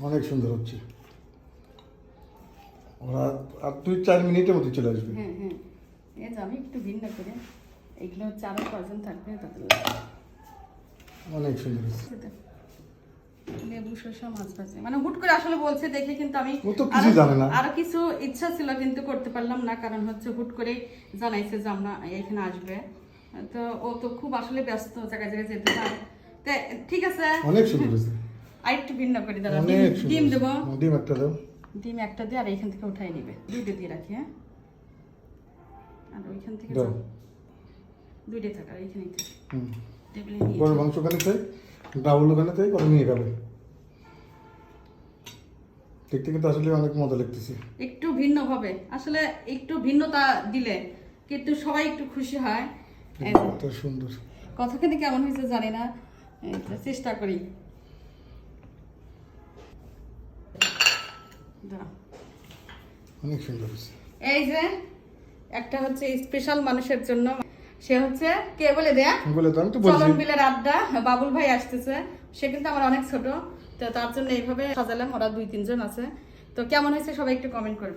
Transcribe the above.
অনেক সুন্দর হচ্ছে। ওরা আর 2-4 মিনিটের মধ্যে চলে আসবে। হ্যাঁ হ্যাঁ, এই যে আমি একটু ভিন্ন করে এগুলো হচ্ছে আরো কজন থাকবে তাদের অনেক সুন্দর হচ্ছে। লেবু শসা মাছ ভাজি, মানে হুট করে আসলে বলছে দেখে কিন্তু আমি ও তো কিছু জানে না। আরো কিছু ইচ্ছা ছিল কিন্তু করতে পারলাম না, কারণ হচ্ছে হুট করে জানাইছে যে আমরা এখানে আসবে, তো ও তো খুব আসলে ব্যস্ত, জায়গায় জায়গায় যেতে চায়। তো ঠিক আছে, অনেক সুন্দর হচ্ছে। আর একটু ভিন্ন করে দাঁড়া, অনেক সুন্দর ডিম হচ্ছে। দেবো, ডিম একটা দাও। ডিম একটা দিয়ে আর এইখান থেকে উঠাই নিবে, দুইটা দিয়ে রাখি। হ্যাঁ, আর ওইখান থেকে দাও। দুইটা থাক, আর এইখানেই থাক, হুম। টেবিলে নিয়ে গরুর মাংস ওখানে চাই, ডাউল ওখানে চাই, করে নিয়ে খাবে। দেখতে কিন্তু আসলে অনেক মজা লাগতেছে। একটু ভিন্ন ভাবে, আসলে একটু ভিন্নতা দিলে কিন্তু সবাই একটু খুশি হয়। এই যে, কত সুন্দর। কথা কিন্তু কেমন হয়েছে জানি না, এই যে চেষ্টা করি। দাঁড়াও। অনেক সুন্দর হচ্ছে। এই যে একটা হচ্ছে স্পেশাল মানুষের জন্য, সে হচ্ছে কে বলে দেয়া, বলে তো আমি তো বলছি। চলন বিলের আড্ডা, বাবুল ভাই আসতেছে। সে কিন্তু আমার অনেক ছোট, তো তার জন্য এইভাবে সাজালাম। ওরা 2-3 জন আছে। তো কেমন হয়েছে সবাই একটু কমেন্ট করবে।